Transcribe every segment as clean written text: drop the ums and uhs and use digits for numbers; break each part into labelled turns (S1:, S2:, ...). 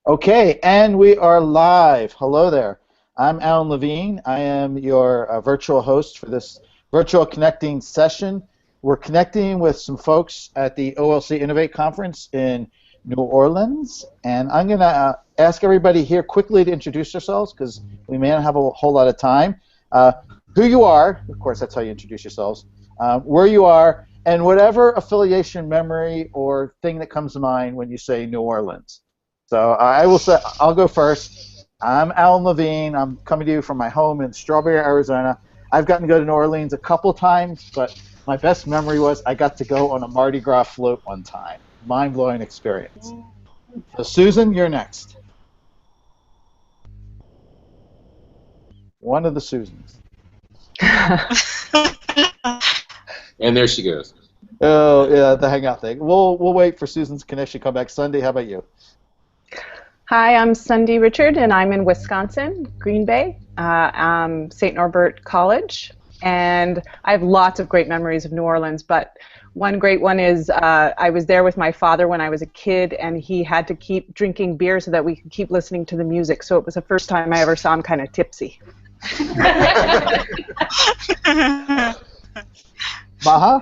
S1: Okay, and we are live. Hello there. I'm Alan Levine. I am your virtual host for this virtual connecting session. We're connecting with some folks at the OLC Innovate Conference in New Orleans, and I'm going to ask everybody here quickly to introduce yourselves because we may not have a whole lot of time. Who you are, of course, that's how you introduce yourselves, where you are, and whatever affiliation, memory, or thing that comes to mind when you say New Orleans. So I'll go first. I'm Alan Levine. I'm coming to you from my home in Strawberry, Arizona. I've gotten to go to New Orleans a couple times, but my best memory was I got to go on a Mardi Gras float one time. Mind-blowing experience. So Susan, you're next. One of the Susans.
S2: And there she goes.
S1: Oh, yeah, the hangout thing. We'll wait for Susan's connection to come back. Sunday, how about you?
S3: Hi, I'm Sunday Richard, and I'm in Wisconsin, Green Bay, St. Norbert College, and I have lots of great memories of New Orleans, but one great one is I was there with my father when I was a kid, and he had to keep drinking beer so that we could keep listening to the music, so it was the first time I ever saw him kind of tipsy.
S1: Maha?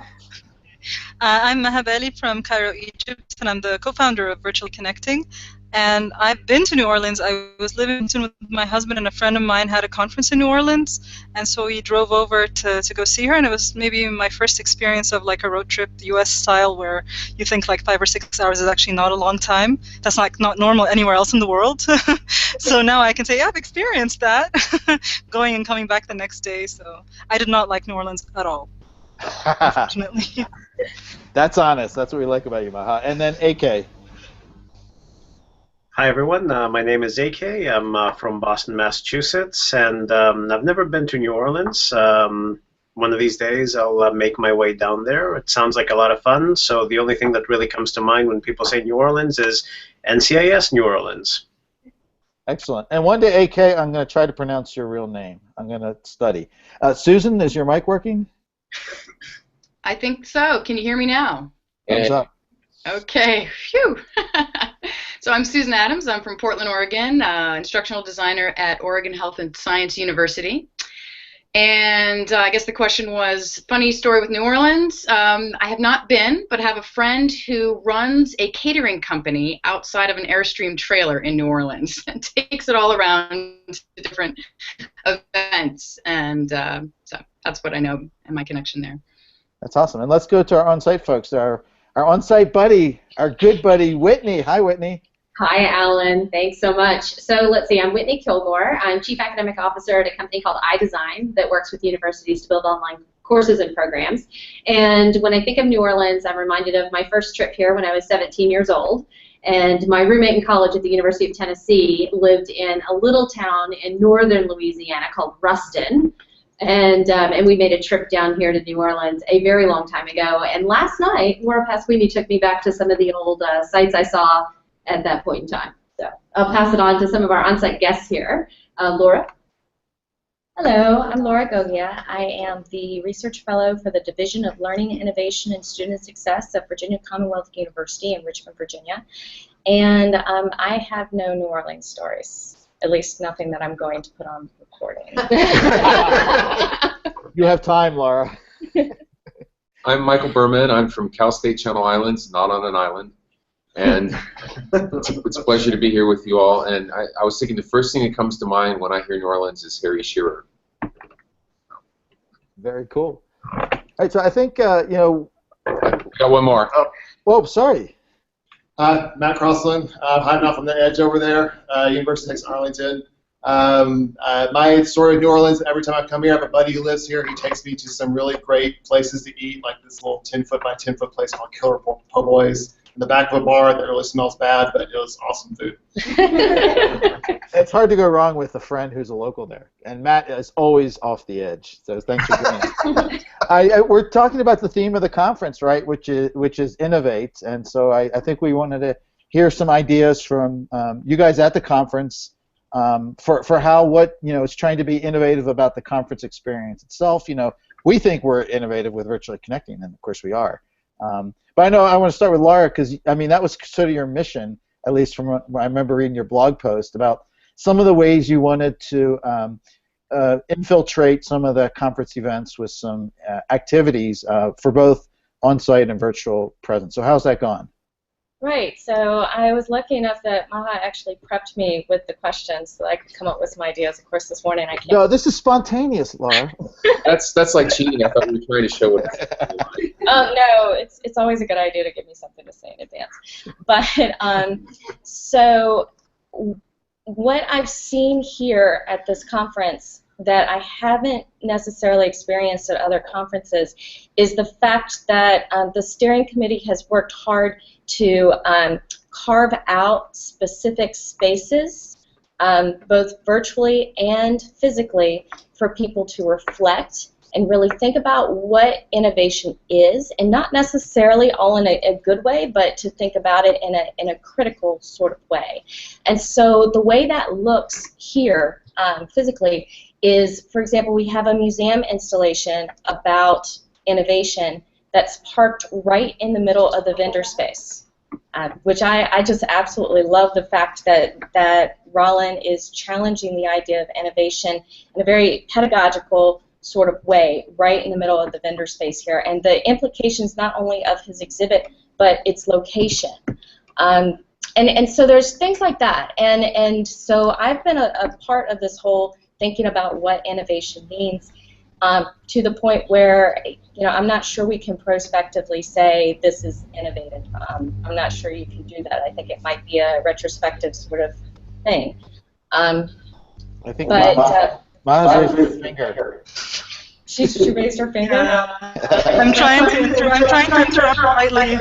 S4: I'm Maha Bali from Cairo, Egypt, and I'm the co-founder of Virtual Connecting. And I've been to New Orleans. I was living with my husband, and a friend of mine had a conference in New Orleans, and so we drove over to go see her, and it was maybe my first experience of like a road trip, U.S. style, where you think like 5 or 6 hours is actually not a long time. That's not normal anywhere else in the world. So now I can say, yeah, I've experienced that, going and coming back the next day. So I did not like New Orleans at all, unfortunately.
S1: That's honest. That's what we like about you, Maha. And then AK.
S5: Hi everyone, my name is AK. I'm from Boston, Massachusetts, and I've never been to New Orleans. One of these days I'll make my way down there. It sounds like a lot of fun, so the only thing that really comes to mind when people say New Orleans is NCIS New Orleans.
S1: Excellent. And one day, AK, I'm going to try to pronounce your real name. I'm going to study. Susan, is your mic working?
S6: I think so. Can you hear me now?
S1: Thumbs up.
S6: Okay. Phew. So I'm Susan Adams. I'm from Portland, Oregon, instructional designer at Oregon Health and Science University. And I guess the question was, funny story with New Orleans. I have not been, but have a friend who runs a catering company outside of an Airstream trailer in New Orleans and takes it all around to different events. And so that's what I know and my connection there.
S1: That's awesome. And let's go to our on-site folks. Our on-site buddy, our good buddy, Whitney. Hi, Whitney.
S7: Hi, Alan. Thanks so much. So let's see. I'm Whitney Kilgore. I'm Chief Academic Officer at a company called iDesign that works with universities to build online courses and programs. And when I think of New Orleans, I'm reminded of my first trip here when I was 17 years old. And my roommate in college at the University of Tennessee lived in a little town in northern Louisiana called Ruston. And we made a trip down here to New Orleans a very long time ago. And last night, Laura Pasquini took me back to some of the old sites I saw at that point in time. So I'll pass it on to some of our on-site guests here. Laura?
S8: Hello, I'm Laura Gogia. I am the Research Fellow for the Division of Learning, Innovation, and Student Success at Virginia Commonwealth University in Richmond, Virginia. And I have no New Orleans stories, at least nothing that I'm going to put on recording.
S1: You have time, Laura.
S2: I'm Michael Berman. I'm from Cal State Channel Islands, not on an island. And it's a pleasure to be here with you all. And I was thinking the first thing that comes to mind when I hear New Orleans is Harry Shearer.
S1: Very cool. All right, so I think, we
S2: got one more.
S1: Oh, sorry.
S9: Matt Crossland, hiding off on the edge over there, University of Texas Arlington. My story of New Orleans, every time I come here, I have a buddy who lives here. He takes me to some really great places to eat, like this little 10-foot by 10-foot place called Killer Po' Boys in the back of a bar that really smells bad, but it was awesome food.
S1: It's hard to go wrong with a friend who's a local there. And Matt is always off the edge, so thanks for doing it. We're talking about the theme of the conference, right, which is innovate. And so I think we wanted to hear some ideas from you guys at the conference for how is trying to be innovative about the conference experience itself. We think we're innovative with virtually connecting, and of course we are. But I know I want to start with Laura because that was sort of your mission at least from what I remember reading your blog post, about some of the ways you wanted to infiltrate some of the conference events with some activities for both on-site and virtual presence. So how's that gone?
S8: Right, so I was lucky enough that Maha actually prepped me with the questions so I could come up with some ideas. Of course, this morning I can't.
S1: No, this is spontaneous, Laura.
S2: That's like cheating. I thought we were trying to show what.
S8: No, it's always a good idea to give me something to say in advance. But so what I've seen here at this conference that I haven't necessarily experienced at other conferences is the fact that the steering committee has worked hard to carve out specific spaces, both virtually and physically, for people to reflect and really think about what innovation is, and not necessarily all in a good way, but to think about it in a critical sort of way. And so the way that looks here physically is, for example, we have a museum installation about innovation that's parked right in the middle of the vendor space, which I just absolutely love the fact that Rollin is challenging the idea of innovation in a very pedagogical sort of way right in the middle of the vendor space here, and the implications not only of his exhibit but its location. And so there's things like that, and so I've been a part of this whole thinking about what innovation means, to the point where, I'm not sure we can prospectively say this is innovative. I'm not sure you can do that. I think it might be a retrospective sort of thing.
S1: I think Maha's raised her finger.
S8: She raised her finger.
S4: I'm trying to interrupt politely,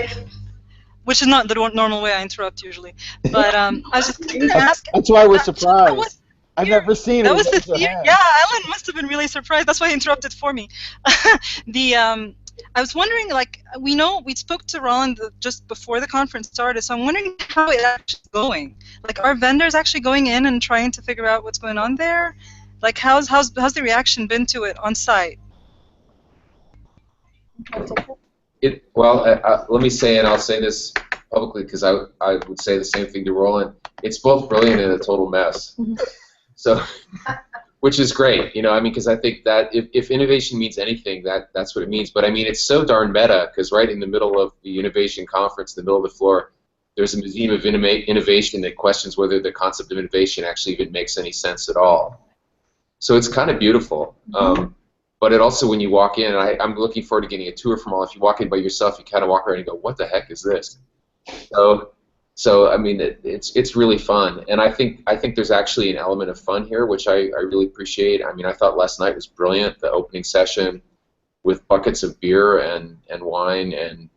S4: which is not the normal way I interrupt usually. But I was just going to ask.
S1: That's why we're surprised. I've never seen it.
S4: That was the yeah. Alan must have been really surprised. That's why he interrupted for me. I was wondering, like, we spoke to Roland just before the conference started, so I'm wondering how it's actually going. Like, are vendors actually going in and trying to figure out what's going on there? Like, how's the reaction been to it on site?
S2: Let me say, and I'll say this publicly because I would say the same thing to Roland. It's both brilliant and a total mess. So, which is great, because I think that if innovation means anything, that's what it means. But I mean, it's so darn meta because right in the middle of the innovation conference, in the middle of the floor, there's a museum of innovation that questions whether the concept of innovation actually even makes any sense at all. So it's kind of beautiful. But it also, when you walk in, and I'm looking forward to getting a tour from all. If you walk in by yourself, you kind of walk around and go, "What the heck is this?" So I mean, it's really fun, and I think there's actually an element of fun here, which I really appreciate. I mean, I thought last night was brilliant. The opening session with buckets of beer and wine and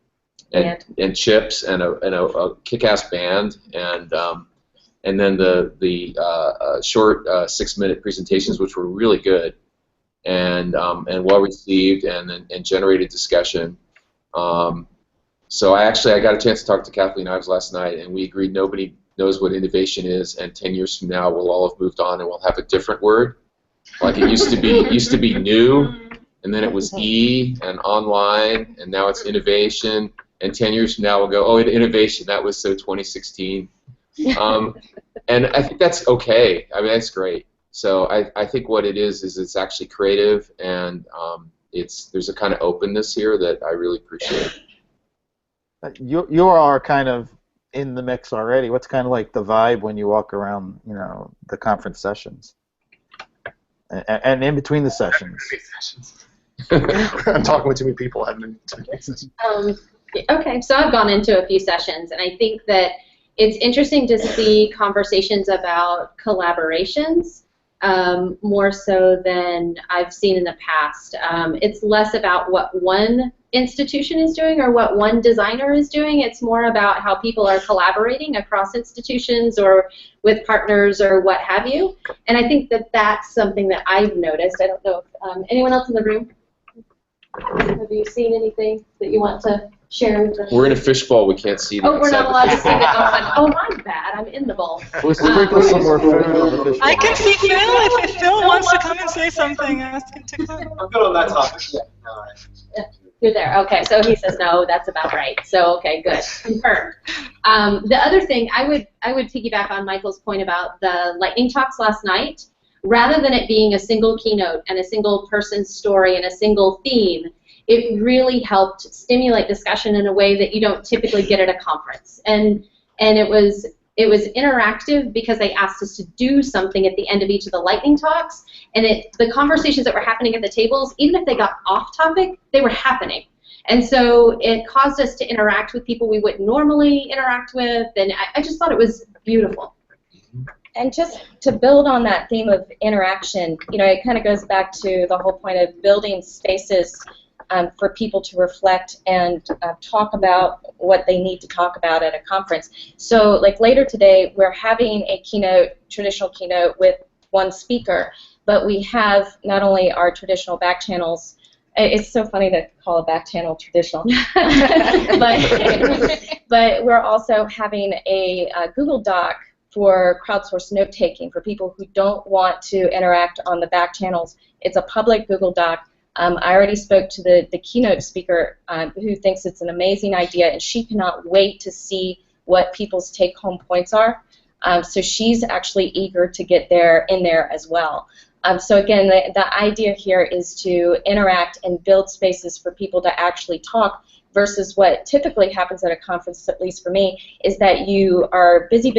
S2: chips and a kick-ass band and then the short 6-minute presentations, which were really good and well received and generated discussion. So I got a chance to talk to Kathleen Ives last night, and we agreed nobody knows what innovation is, and 10 years from now we'll all have moved on and we'll have a different word. Like it used to be new, and then it was E and online, and now it's innovation. And 10 years from now we'll go, oh, innovation, that was so 2016. And I think that's okay. I mean, that's great. So I think what it is it's actually creative, and there's a kind of openness here that I really appreciate.
S1: You are kind of in the mix already. What's kind of like the vibe when you walk around, the conference sessions, and in between the sessions?
S9: I'm talking with too many people. I haven't been to many sessions.
S7: Okay, so I've gone into a few sessions, and I think that it's interesting to see conversations about collaborations more so than I've seen in the past. It's less about what one institution is doing or what one designer is doing. It's more about how people are collaborating across institutions or with partners or what have you. And I think that that's something that I've noticed. I don't know if anyone else in the room, have you seen anything that you want to share with us?
S2: We're in a fishbowl. We can't see the
S7: Oh, we're not allowed to see the outside. Oh, my bad. I'm in the bowl.
S1: We'll sprinkle some more food on the fishbowl.
S4: I can see Phil. If Phil wants to come and say something, ask him to come.
S9: I'm good on that topic. Yeah. All right.
S7: You're there. Okay, so he says no. That's about right. So okay, good, confirmed. The other thing I would piggyback on Michael's point about the lightning talks last night. Rather than it being a single keynote and a single person's story and a single theme, it really helped stimulate discussion in a way that you don't typically get at a conference. And it was interactive because they asked us to do something at the end of each of the lightning talks, and the conversations that were happening at the tables, even if they got off topic, they were happening. And so it caused us to interact with people we wouldn't normally interact with, and I just thought it was beautiful.
S8: And just to build on that theme of interaction, it kind of goes back to the whole point of building spaces for people to reflect and talk about what they need to talk about at a conference. So like later today, we're having a traditional keynote with one speaker, but we have not only our traditional back channels. It's so funny to call a back channel traditional, but we're also having a Google Doc for crowdsourced note-taking for people who don't want to interact on the back channels. It's a public Google Doc. I already spoke to the keynote speaker who thinks it's an amazing idea, and she cannot wait to see what people's take-home points are. So she's actually eager to get in there as well. So again, the idea here is to interact and build spaces for people to actually talk, versus what typically happens at a conference, at least for me, is that you are busy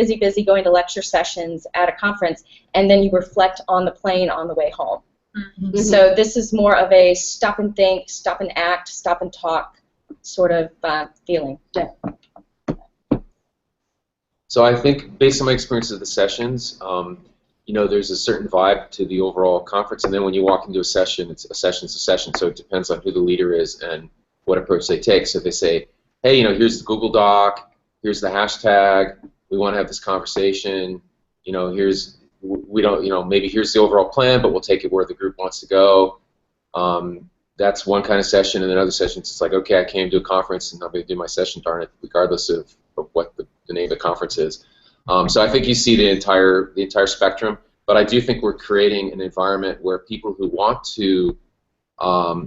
S8: going to lecture sessions at a conference, and then you reflect on the plane on the way home. Mm-hmm. So this is more of a stop and think, stop and act, stop and talk sort of feeling. Yeah.
S2: So I think, based on my experience of the sessions, there's a certain vibe to the overall conference, and then when you walk into a session, it's a session, so it depends on who the leader is and what approach they take. So if they say, hey, here's the Google Doc, here's the hashtag, we want to have this conversation, maybe here's the overall plan, but we'll take it where the group wants to go. That's one kind of session, and then other sessions, it's like, okay, I came to a conference and I'm going to do my session, darn it, regardless of what the name of the conference is. So I think you see the entire spectrum, but I do think we're creating an environment where people who want to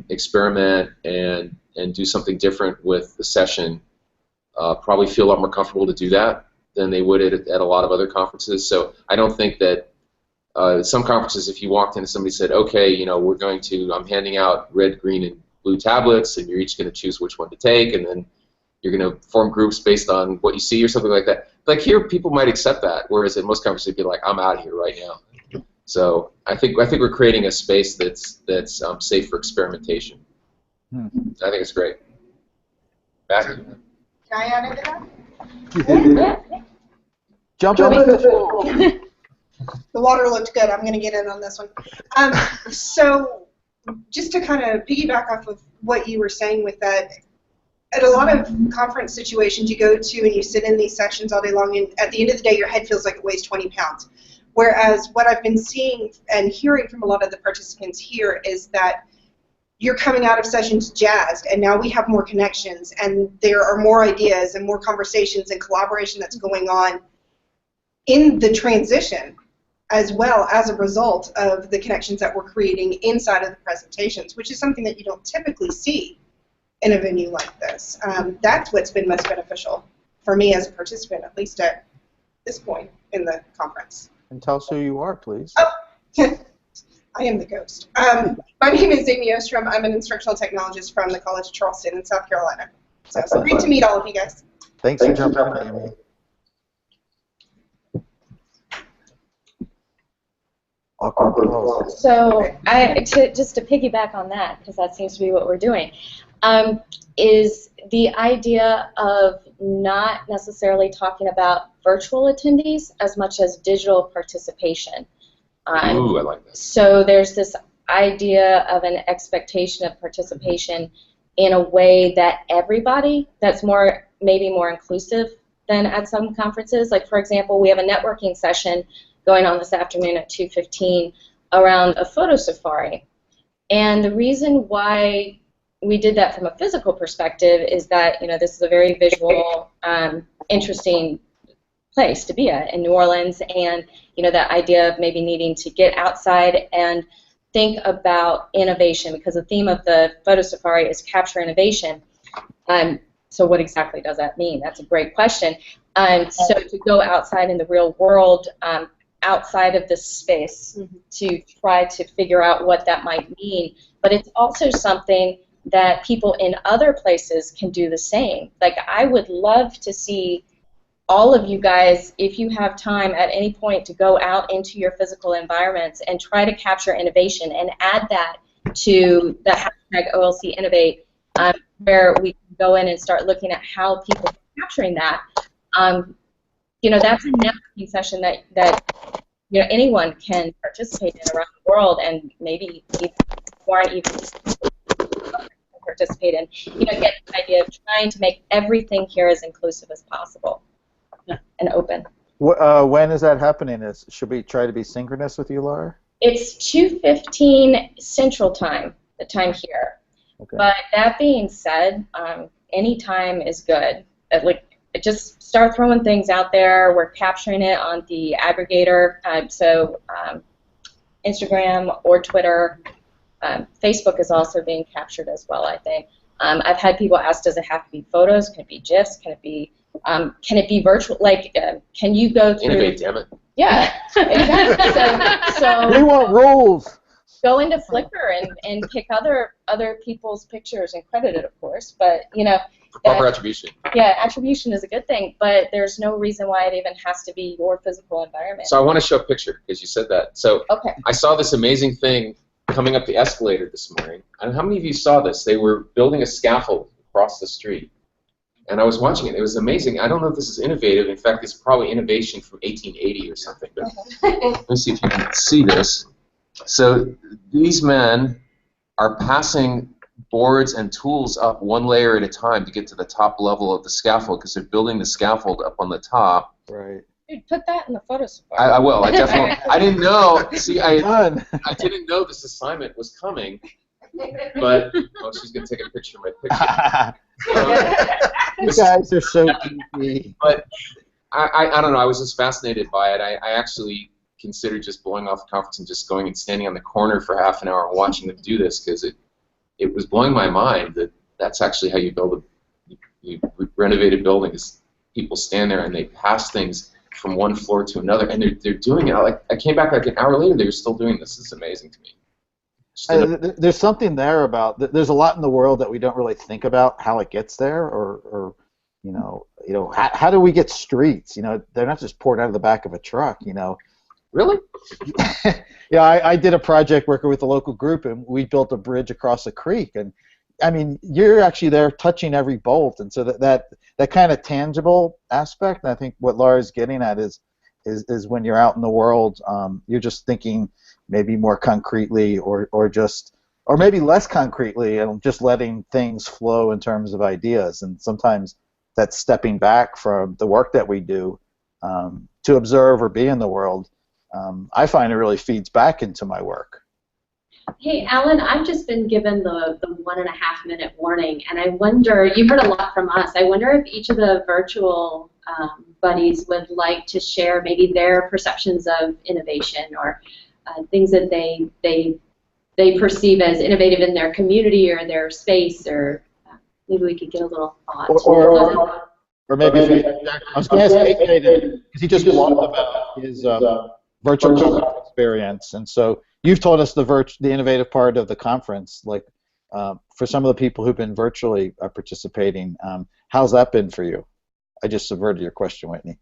S2: experiment and do something different with the session probably feel a lot more comfortable to do that than they would at a lot of other conferences. So I don't think that some conferences, if you walked in and somebody said, okay, I'm handing out red, green, and blue tablets, and you're each going to choose which one to take, and then you're going to form groups based on what you see or something like that. Like here, people might accept that, whereas at most conferences, they'd be like, I'm out of here right now. So I think we're creating a space that's safe for experimentation. I think it's great. Back.
S10: Can I add into that?
S7: Yeah.
S1: Jump in the fishbowl.
S10: The water looked good. I'm going to get in on this one. So just to kind of piggyback off of what you were saying with that, at a lot of conference situations you go to and you sit in these sessions all day long, and at the end of the day your head feels like it weighs 20 pounds. Whereas what I've been seeing and hearing from a lot of the participants here is that you're coming out of sessions jazzed, and now we have more connections, and there are more ideas and more conversations and collaboration that's going on in the transition, as well as a result of the connections that we're creating inside of the presentations, which is something that you don't typically see in a venue like this. That's what's been most beneficial for me as a participant, at least at this point in the conference.
S1: And tell us who you are, please.
S10: Oh, I am the ghost. My name is Amy Ostrom. I'm an instructional technologist from the College of Charleston in South Carolina. So great to meet all of you guys.
S1: Thanks for jumping in, Amy. Awkward pause.
S8: So just to piggyback on that, because that seems to be what we're doing, is the idea of not necessarily talking about virtual attendees as much as digital participation.
S2: Ooh, I like that.
S8: So there's this idea of an expectation of participation in a way that everybody, that's maybe more inclusive than at some conferences. Like, for example, we have a networking session going on this afternoon at 2:15 around a photo safari. And the reason why we did that from a physical perspective is that, this is a very visual, interesting place to be at in New Orleans, and that idea of maybe needing to get outside and think about innovation, because the theme of the photo safari is capture innovation. So what exactly does that mean? That's a great question. So to go outside in the real world, outside of this space, to try to figure out what that might mean. But it's also something that people in other places can do the same. Like, I would love to see all of you guys, if you have time at any point, to go out into your physical environments and try to capture innovation and add that to the hashtag OLC Innovate, where we can go in and start looking at how people are capturing that. You know, that's a networking session that you know, anyone can participate in around the world, and maybe weren't even participate in. You know, get the idea of trying to make everything here as inclusive as possible and open.
S1: When is that happening? Should we try to be synchronous with you, Laura?
S8: It's 2:15 Central Time, the time here. Okay. But that being said, any time is good. Just start throwing things out there. We're capturing it on the aggregator, so Instagram or Twitter. Facebook is also being captured as well, I think. I've had people ask, does it have to be photos? Can it be GIFs? Can it be virtual? Like, can you go through?
S2: Innovate, damn it.
S8: Yeah, exactly. So
S1: we want rules.
S8: Go into Flickr and pick other people's pictures and credit it, of course. But you know.
S2: Proper attribution.
S8: Yeah, attribution is a good thing, but there's no reason why it even has to be your physical environment.
S2: So I want to show a picture because you said that. So
S8: okay.
S2: I saw this amazing thing coming up the escalator this morning. And how many of you saw this? They were building a scaffold across the street. And I was watching it. It was amazing. I don't know if this is innovative. In fact, it's probably innovation from 1880 or something. But let me see if you can see this. So these men are passing boards and tools up one layer at a time to get to the top level of the scaffold, because they're building the scaffold up on the top.
S1: Right.
S8: Dude, put that in the photo support.
S2: I will. I definitely. I didn't know. See, I didn't know this assignment was coming. But she's gonna take a picture of my picture.
S1: You guys are so geeky.
S2: But I don't know. I was just fascinated by it. I actually considered just blowing off the conference and just going and standing on the corner for half an hour and watching them do this, because it was blowing my mind that that's actually how you build you renovate a building. Is people stand there and they pass things from one floor to another, and they're doing it. Like, I came back like an hour later, they were still doing this. This is amazing to me.
S1: There's something there about. There's a lot in the world that we don't really think about how it gets there, or you know, how do we get streets? You know, they're not just poured out of the back of a truck. You know.
S2: Really?
S1: Yeah, I did a project working with a local group, and we built a bridge across a creek. And I mean, you're actually there touching every bolt, and so that kind of tangible aspect. And I think what Laura's getting at is when you're out in the world, you're just thinking maybe more concretely, or maybe less concretely, and just letting things flow in terms of ideas. And sometimes that's stepping back from the work that we do to observe or be in the world. I find it really feeds back into my work.
S7: Hey, Alan, I've just been given the 1.5-minute warning, and I wonder, you heard a lot from us, I wonder if each of the virtual buddies would like to share maybe their perceptions of innovation, or things that they perceive as innovative in their community or their space, or maybe we could get a little thought.
S1: Or maybe I was going to ask AJ, because he just talked about his virtual experience, and so you've told us the innovative part of the conference. Like, for some of the people who've been virtually participating, how's that been for you? I just subverted your question, Whitney.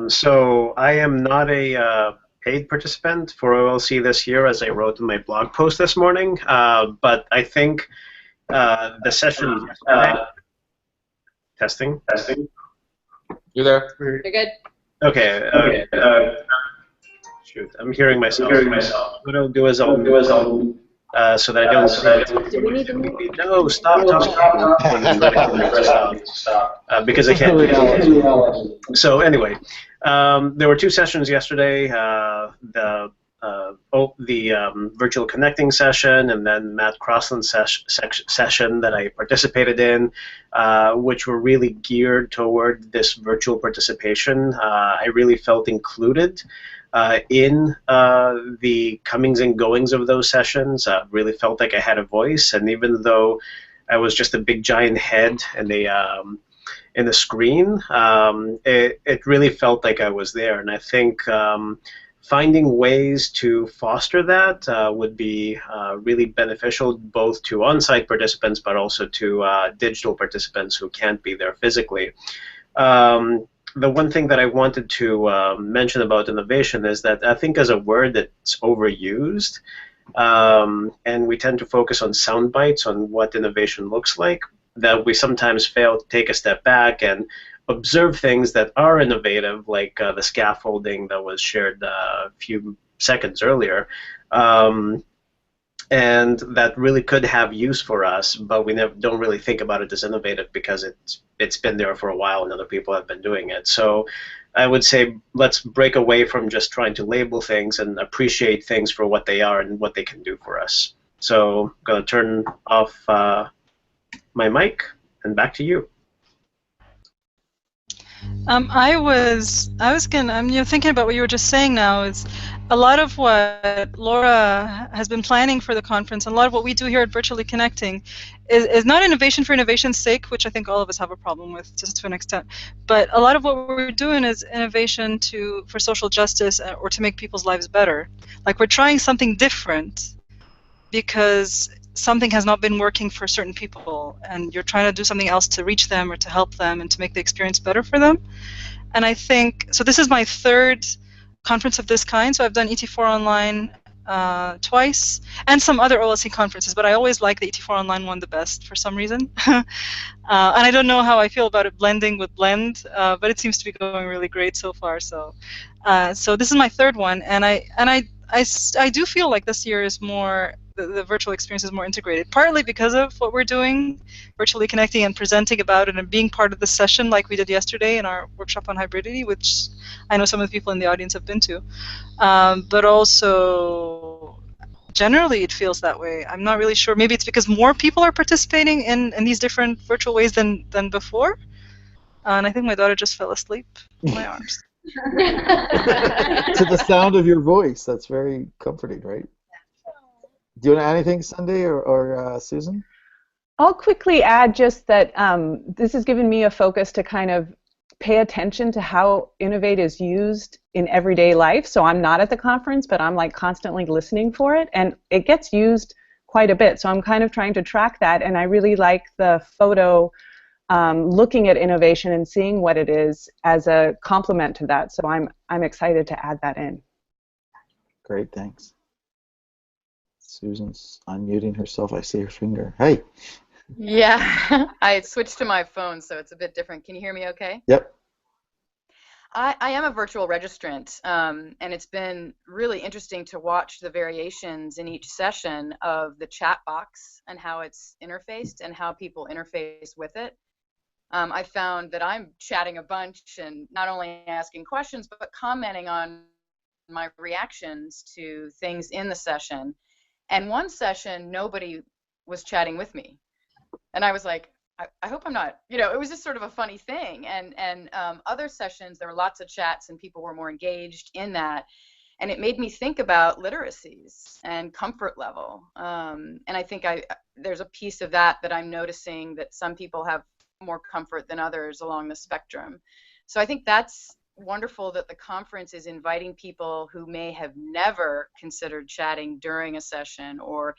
S5: So I am not a paid participant for OLC this year, as I wrote in my blog post this morning, but I think the session testing.
S2: You there?
S6: You're good.
S5: Okay. Shoot, I'm hearing myself. What I'll do is so that I don't see.
S7: Do we need to move?
S5: No, stop. Because I can't. So anyway, there were two sessions yesterday. The virtual connecting session, and then Matt Crossland's session that I participated in, which were really geared toward this virtual participation. I really felt included. in the comings and goings of those sessions. Really felt like I had a voice, and even though I was just a big giant head and in the screen, it really felt like I was there. And I think finding ways to foster that would be really beneficial, both to on-site participants but also to digital participants who can't be there physically. The one thing that I wanted to mention about innovation is that I think as a word that's overused, and we tend to focus on sound bites on what innovation looks like, that we sometimes fail to take a step back and observe things that are innovative, like the scaffolding that was shared a few seconds earlier, and that really could have use for us, but we don't really think about it as innovative because it's been there for a while and other people have been doing it. So I would say let's break away from just trying to label things and appreciate things for what they are and what they can do for us. So I'm going to turn off my mic and back to you.
S4: I'm thinking about what you were just saying now. Is a lot of what Laura has been planning for the conference, and a lot of what we do here at Virtually Connecting, is not innovation for innovation's sake, which I think all of us have a problem with, just to an extent. But a lot of what we're doing is innovation for social justice or to make people's lives better. Like, we're trying something different because something has not been working for certain people, and you're trying to do something else to reach them or to help them and to make the experience better for them. And I think, so this is my third conference of this kind, so I've done ET4 Online twice, and some other OLC conferences, but I always like the ET4 Online one the best for some reason. And I don't know how I feel about it blending with Blend, but it seems to be going really great so far. So this is my third one, and I do feel like this year is more, the virtual experience is more integrated, partly because of what we're doing, Virtually Connecting and presenting about it and being part of the session like we did yesterday in our workshop on hybridity, which I know some of the people in the audience have been to. But also, generally it feels that way. I'm not really sure. Maybe it's because more people are participating in these different virtual ways than before. And I think my daughter just fell asleep in my arms.
S1: To the sound of your voice. That's very comforting, right? Do you want to add anything, Sunday or Susan?
S3: I'll quickly add just that this has given me a focus to kind of pay attention to how Innovate is used in everyday life. So I'm not at the conference, but I'm like constantly listening for it, and it gets used quite a bit. So I'm kind of trying to track that, and I really like the photo looking at innovation and seeing what it is as a complement to that. So I'm excited to add that in.
S1: Great, thanks. Susan's unmuting herself. I see her finger. Hey.
S6: Yeah, I switched to my phone, so it's a bit different. Can you hear me okay?
S1: Yep.
S6: I am a virtual registrant, and it's been really interesting to watch the variations in each session of the chat box and how it's interfaced and how people interface with it. I found that I'm chatting a bunch and not only asking questions, but commenting on my reactions to things in the session. And one session, nobody was chatting with me. And I was like, I hope I'm not, it was just sort of a funny thing. And other sessions, there were lots of chats and people were more engaged in that. And it made me think about literacies and comfort level. And I think there's a piece of that I'm noticing, that some people have more comfort than others along the spectrum. So I think that's wonderful that the conference is inviting people who may have never considered chatting during a session or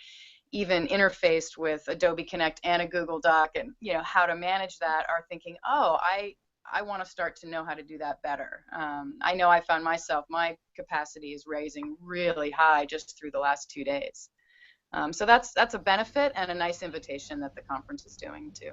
S6: even interfaced with Adobe Connect and a Google Doc and how to manage that, are thinking, oh, I want to start to know how to do that better. I know I found my capacity is raising really high just through the last 2 days. So that's a benefit and a nice invitation that the conference is doing too.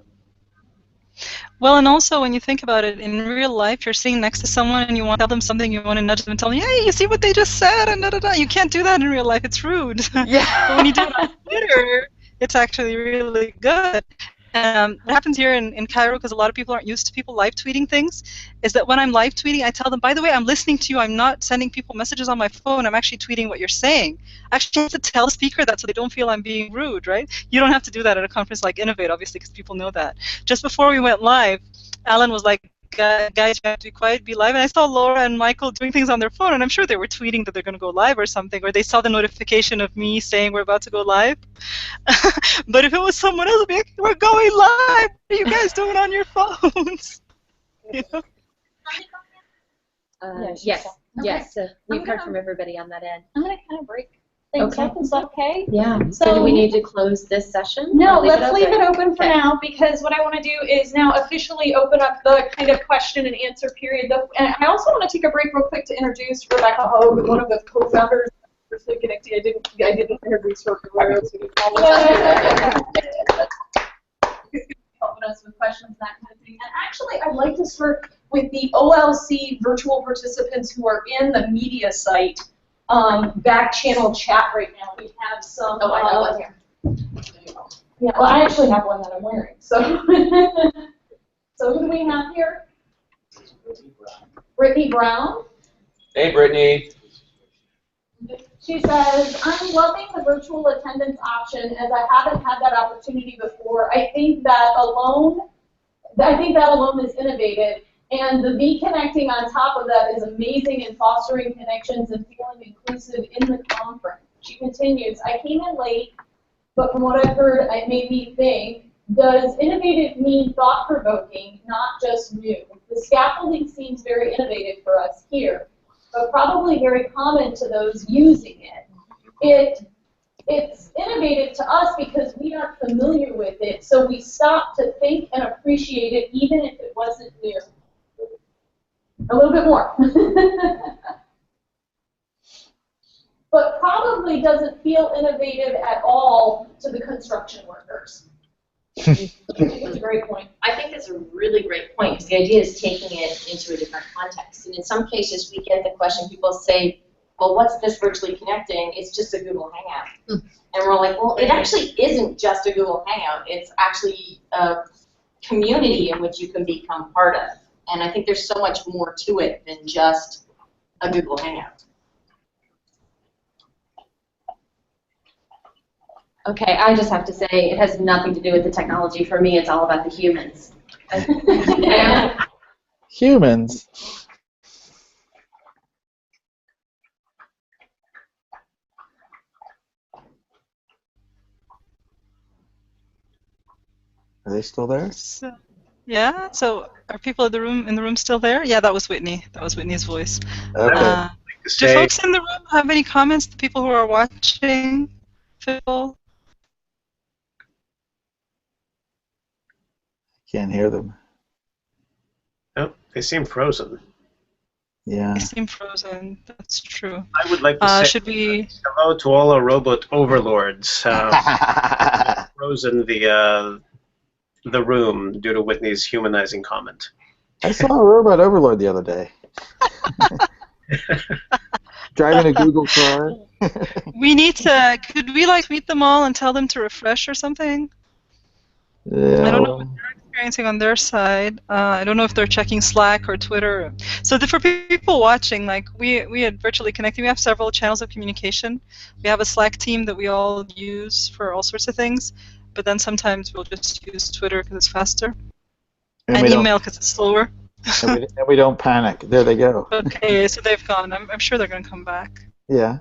S4: Well, and also when you think about it, in real life, you're sitting next to someone and you want to tell them something, you want to nudge them and tell them, hey, you see what they just said, and da-da-da. You can't do that in real life. It's rude.
S6: Yeah.
S4: But when you do it on Twitter, it's actually really good. What happens here in Cairo, because a lot of people aren't used to people live tweeting things, is that when I'm live tweeting, I tell them, by the way, I'm listening to you. I'm not sending people messages on my phone. I'm actually tweeting what you're saying. I actually have to tell the speaker that so they don't feel I'm being rude, right? You don't have to do that at a conference like Innovate, obviously, because people know that. Just before we went live, Alan was like, guys, you have to be quiet, be live. And I saw Laura and Michael doing things on their phone, and I'm sure they were tweeting that they're going to go live or something, or they saw the notification of me saying we're about to go live. But if it was someone else, it'd be like, we're going live. What are you guys doing on your phones? You know?
S7: Yes,
S8: Okay.
S7: yes. We've heard from everybody on that end.
S8: I'm going to kind of break things up. Is that okay?
S7: Yeah.
S8: So
S7: So do we need to close this session?
S8: No,
S7: or
S8: let's leave it open for
S7: Okay.
S8: now, because what I want to do is now officially open up the kind of question and answer period. And I also want to take a break real quick to introduce Rebecca Hogue, one of the co-founders of Virtually Connecting. I didn't introduce her earlier. Helping us with questions and that kind of thing. And actually, I'd like to start with the OLC virtual participants who are in the media site back channel chat right now. We have some.
S7: Oh, I got one here.
S8: Yeah, well, I actually have one that I'm wearing. So, so who do we have here? Brittany Brown.
S2: Hey, Brittany.
S8: She says, I'm loving the virtual attendance option as I haven't had that opportunity before. I think that alone is innovative. And the V-connecting on top of that is amazing in fostering connections and feeling inclusive in the conference. She continues, I came in late, but from what I've heard, it made me think, does innovative mean thought-provoking, not just new? The scaffolding seems very innovative for us here, but probably very common to those using it. It's innovative to us because we aren't familiar with it, so we stop to think and appreciate it even if it wasn't new. A little bit more. But probably doesn't feel innovative at all to the construction workers. That's a great point.
S7: I think that's a really great point, because the idea is taking it into a different context. And in some cases, we get the question, people say, well, what's this virtually connecting? It's just a Google Hangout. And we're like, well, it actually isn't just a Google Hangout. It's actually a community in which you can become part of. And I think there's so much more to it than just a Google Hangout. Okay, I just have to say it has nothing to do with the technology. For me, it's all about the humans.
S1: Humans. Are they still there?
S4: So, yeah. So are people in the room still there? Yeah, that was Whitney. That was Whitney's voice.
S1: Okay.
S4: Do folks in the room have any comments? The people who are watching, Phil?
S1: Can't hear them.
S5: Oh, they seem frozen.
S1: Yeah.
S4: They seem frozen. That's true.
S5: I would like to say
S4: should we?
S5: hello to all our robot overlords. Frozen the room due to Whitney's humanizing comment.
S1: I saw a robot overlord the other day. Driving a Google car.
S4: We need to. Could we meet them all and tell them to refresh or something?
S1: Yeah.
S4: I don't know what they're experiencing on their side. I don't know if they're checking Slack or Twitter. So for people watching, we at Virtually Connecting, we have several channels of communication. We have a Slack team that we all use for all sorts of things, but then sometimes we'll just use Twitter because it's faster, and email because it's slower.
S1: And we don't panic. There they go.
S4: Okay, so they've gone. I'm sure they're going to come back.
S1: Yeah.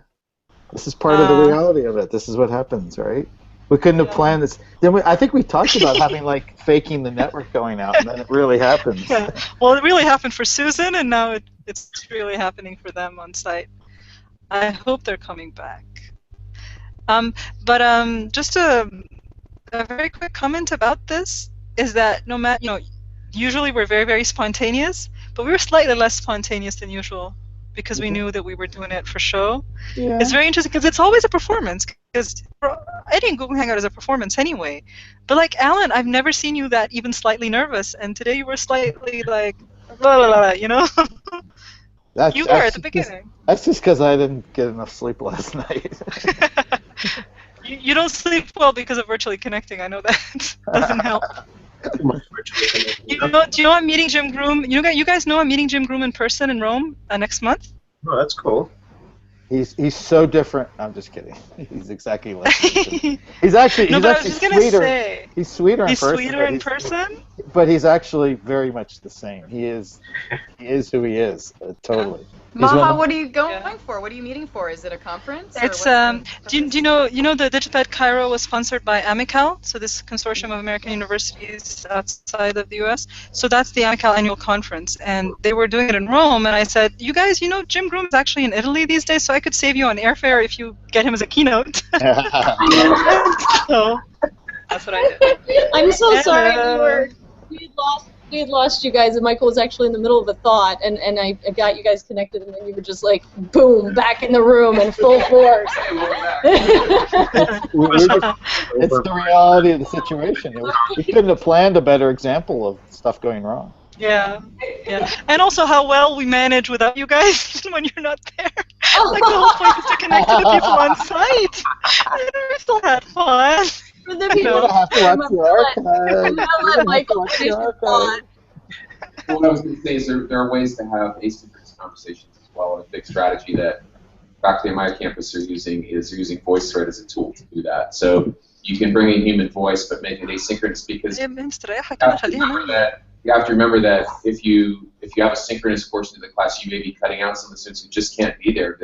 S1: This is part of the reality of it. This is what happens, right? We couldn't have planned this. Then I think we talked about having faking the network going out, and then it really happens.
S4: Yeah. Well, it really happened for Susan, and now it's really happening for them on site. I hope they're coming back. But just a very quick comment about this is that no matter, usually we're very, very spontaneous, but we were slightly less spontaneous than usual because we knew that we were doing it for show.
S1: Yeah.
S4: It's very interesting because it's always a performance, because editing Google Hangout is a performance anyway. But Alan, I've never seen you that even slightly nervous, and today you were slightly blah, blah, blah, you were at the beginning.
S1: That's just because I didn't get enough sleep last night.
S4: You don't sleep well because of Virtually Connecting. I know that doesn't help. Do you know I'm meeting Jim Groom? You guys know I'm meeting Jim Groom in person in Rome next month?
S5: Oh, that's cool.
S1: He's so different. I'm just kidding. He's exactly like me. He's actually
S4: No,
S1: he's
S4: but I was
S1: actually
S4: just gonna
S1: sweeter.
S4: say,
S1: He's sweeter in
S4: he's
S1: person.
S4: sweeter
S1: but
S4: in
S1: he's-
S4: person.
S1: But he's actually very much the same. He is who he is. Totally. He's one
S11: Maha,
S1: of-
S11: what are you going for? What are you meeting for? Is it a conference? Or
S4: It's
S11: what's the
S4: do you know the DigitPed Cairo was sponsored by Amical, so this consortium of American universities outside of the U.S. So that's the Amical annual conference, and they were doing it in Rome. And I said, you guys, Jim Groom is actually in Italy these days, so I could save you on airfare if you get him as a keynote. So that's what I did.
S12: I'm so sorry
S4: Hello.
S12: we had lost you guys, and Michael was actually in the middle of a thought, and I got you guys connected, and then you were just like, boom, back in the room in full force.
S1: It's the reality of the situation. We couldn't have planned a better example of stuff going wrong.
S4: Yeah, and also how well we manage without you guys when you're not there. Like the whole point is to connect to the people on site. And we still had fun.
S12: For the people
S1: You're gonna have to watch your archive.
S12: I'm gonna let Michael finish his thought.
S2: Well, what I was going to say is there are ways to have asynchronous conversations as well. A big strategy that faculty on my campus are using is using VoiceThread as a tool to do that. So you can bring in human voice but make it asynchronous because you have to remember that if you have a synchronous portion of the class, you may be cutting out some of the students who just can't be there.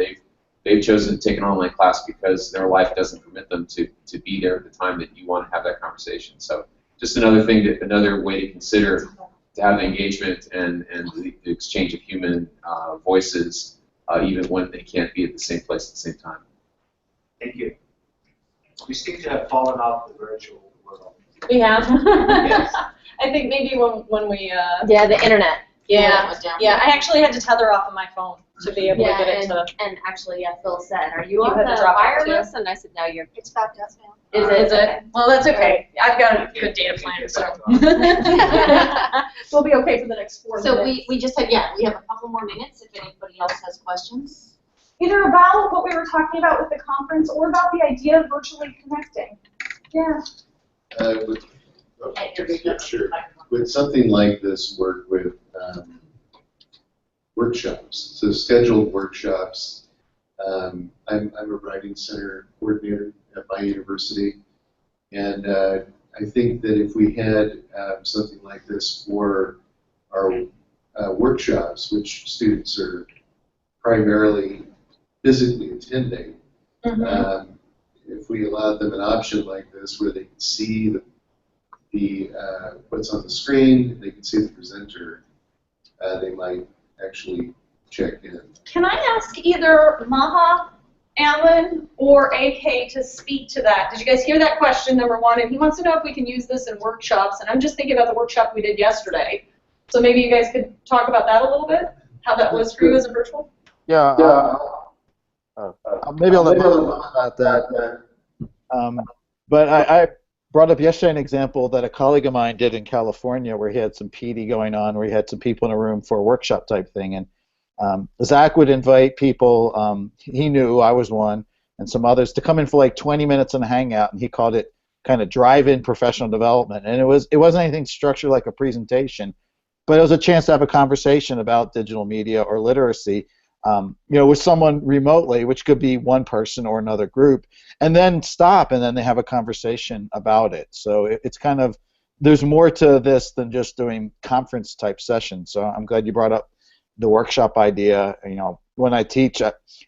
S2: They've chosen to take an online class because their life doesn't permit them to be there at the time that you want to have that conversation. So just another way to consider to have the engagement and the exchange of human voices even when they can't be at the same place at the same time.
S13: Thank you. We seem to have fallen off the virtual world.
S12: We have.
S13: Yes.
S12: I think maybe when we
S7: Yeah, the internet.
S12: yeah I actually had to tether off of my phone to be able to get it to.
S7: And actually, Phil said, "Are you
S12: You
S7: on
S12: had to
S7: the
S12: drop it
S7: wireless?" And I said, "No, you're."
S10: It's back to us now.
S12: Is it? Well, that's okay. I've got a good data plan, so we'll be okay for the next 4 minutes.
S7: So we just have we have a couple more minutes if anybody else has questions.
S14: Either about what we were talking about with the conference or about the idea of virtually connecting. Yeah.
S15: Sure. Would something like this work with workshops? So scheduled workshops. I'm a writing center coordinator at my university, and I think that if we had something like this for our workshops, which students are primarily physically attending, if we allowed them an option like this where they can see the what's on the screen, they can see the presenter, they might actually check in.
S14: Can I ask either Maha, Alan, or AK to speak to that? Did you guys hear that question, number one? And he wants to know if we can use this in workshops. And I'm just thinking about the workshop we did yesterday. So maybe you guys could talk about that a little bit, how that was for you as a virtual?
S1: Yeah. Maybe I'll let you talk about that. But I brought up yesterday an example that a colleague of mine did in California where he had some PD going on, where he had some people in a room for a workshop type thing. And Zach would invite people, he knew I was one, and some others to come in for like 20 minutes and hang out, and he called it kind of drive-in professional development. And it wasn't anything structured like a presentation, but it was a chance to have a conversation about digital media or literacy, with someone remotely, which could be one person or another group, and then stop, and then they have a conversation about it. So it's kind of, there's more to this than just doing conference type sessions. So I'm glad you brought up the workshop idea. When I teach,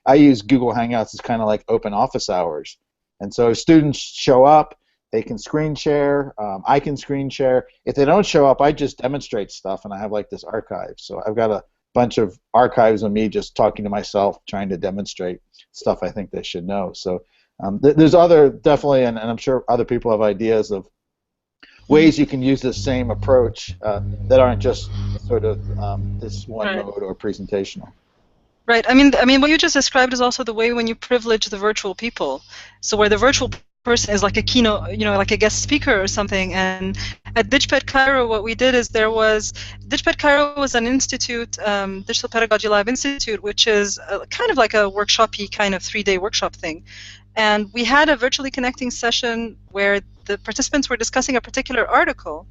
S1: I use Google Hangouts as kind of like open office hours. And so students show up, they can screen share, I can screen share. If they don't show up, I just demonstrate stuff, and I have like this archive. So I've got a bunch of archives of me just talking to myself, trying to demonstrate stuff I think they should know. So there's other, definitely, and I'm sure other people have ideas of ways you can use this same approach that aren't just sort of this one mode or presentational.
S4: Right. I mean, what you just described is also the way when you privilege the virtual people. So where the virtual person is like a keynote, like a guest speaker or something. And at DigitPed Cairo, what we did is DigitPed Cairo was an institute, Digital Pedagogy Lab Institute, which is kind of like a workshop-y kind of 3-day workshop thing. And we had a virtually connecting session where the participants were discussing a particular article.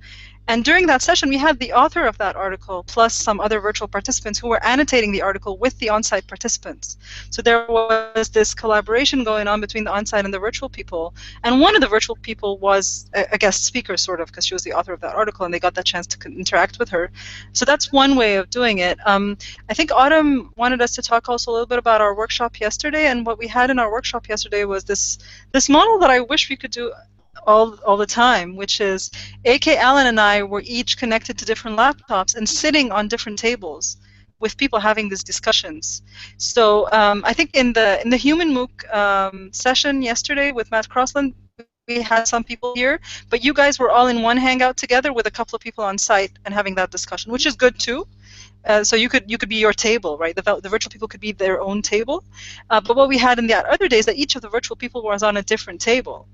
S4: And during that session, we had the author of that article plus some other virtual participants who were annotating the article with the on-site participants. So there was this collaboration going on between the on-site and the virtual people. And one of the virtual people was a guest speaker, sort of, because she was the author of that article, and they got that chance to interact with her. So that's one way of doing it. I think Autumn wanted us to talk also a little bit about our workshop yesterday, and what we had in our workshop yesterday was this model that I wish we could do all the time, which is A.K. Allen and I were each connected to different laptops and sitting on different tables with people having these discussions. So I think in the Human MOOC session yesterday with Matt Crossland, we had some people here, but you guys were all in one hangout together with a couple of people on site and having that discussion, which is good too. So you could be your table, right? The virtual people could be their own table. But what we had in the other days, that each of the virtual people was on a different table.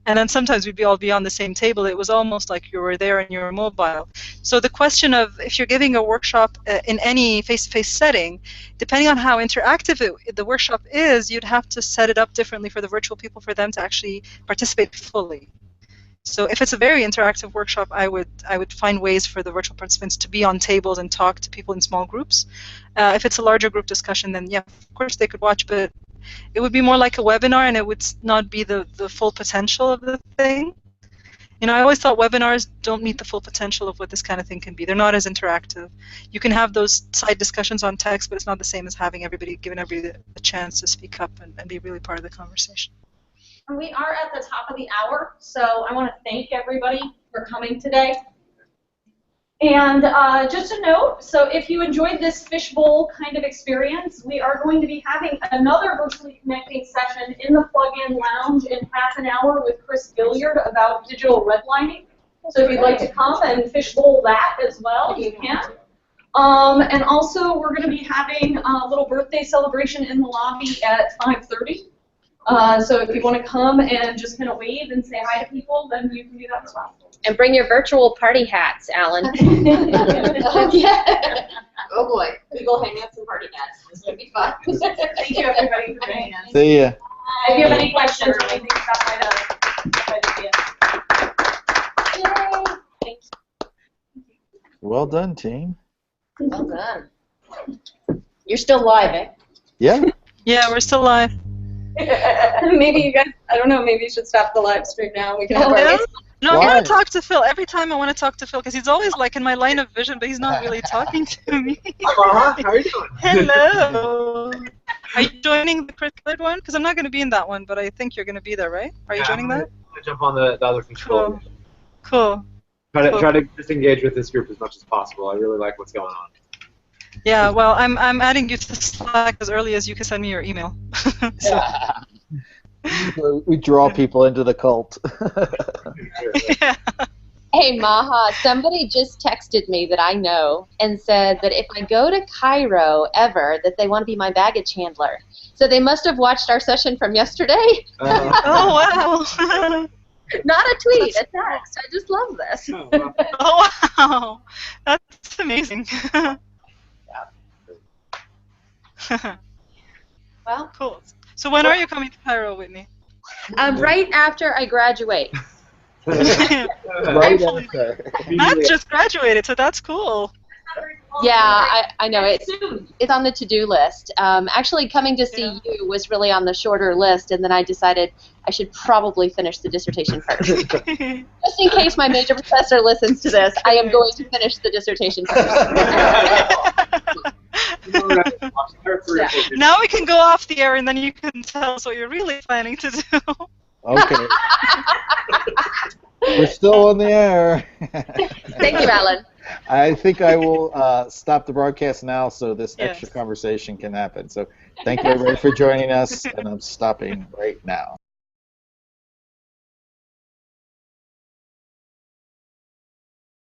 S4: And then sometimes we'd all be on the same table. It was almost like you were there and you were mobile. So the question of if you're giving a workshop in any face-to-face setting, depending on how interactive the workshop is, you'd have to set it up differently for the virtual people for them to actually participate fully. So if it's a very interactive workshop, I would find ways for the virtual participants to be on tables and talk to people in small groups. If it's a larger group discussion, then yeah, of course they could watch, but it would be more like a webinar, and it would not be the full potential of the thing. You know, I always thought webinars don't meet the full potential of what this kind of thing can be. They're not as interactive. You can have those side discussions on text, but it's not the same as giving everybody a chance to speak up and be really part of the conversation.
S14: And we are at the top of the hour, so I want to thank everybody for coming today. And just a note, so if you enjoyed this fishbowl kind of experience, we are going to be having another virtually connecting session in the plug-in lounge in half an hour with Chris Gilliard about digital redlining. So if you'd like to come and fishbowl that as well, you can. And also, we're going to be having a little birthday celebration in the lobby at 5:30. So if you want to come and just kind of wave and say hi to people, then you can do that as well.
S7: And bring your virtual party hats, Alan.
S14: Oh, yeah.
S6: Oh boy, people hang out some party hats. It's going to be fun.
S14: Thank you, everybody, for joining us.
S1: See ya.
S14: If you have any questions or anything, stop by the Yay. Thank you.
S1: Well done, team.
S6: Well done. You're still live, eh?
S1: Yeah.
S4: Yeah, we're still live.
S12: Maybe you guys, I don't know, maybe you should stop the live stream now. We can have our
S4: No, I want to talk to Phil. Every time I want to talk to Phil, because he's always like in my line of vision, but he's not really talking to me.
S13: How are you doing?
S4: Hello. Are you joining the Chris Gilliard one? Because I'm not going to be in that one, but I think you're going to be there, right? Are you joining that?
S13: I jump on the other control.
S4: Cool.
S13: Try to just engage with this group as much as possible. I really like what's going on.
S4: Yeah, well, I'm adding you to Slack as early as you can send me your email. So.
S1: We draw people into the cult.
S4: Yeah.
S7: Hey, Maha, somebody just texted me that I know and said that if I go to Cairo ever, that they want to be my baggage handler. So they must have watched our session from yesterday.
S4: Oh, wow.
S7: Not a tweet, a text. I just love this.
S4: Oh, wow. That's amazing.
S7: Well,
S4: cool. So when are you coming to Cairo, Whitney?
S7: Right after I graduate.
S1: Right after.
S4: Matt just graduated, so that's cool.
S7: Yeah, I know. It's on the to-do list. Actually, coming to see you was really on the shorter list, and then I decided I should probably finish the dissertation first. Just in case my major professor listens to this, I am going to finish the dissertation first.
S4: Now we can go off the air, and then you can tell us what you're really planning to do.
S1: Okay. We're still on the air.
S7: Thank you, Alan.
S1: I think I will stop the broadcast now so this extra conversation can happen. So thank you, everybody, for joining us, and I'm stopping right now.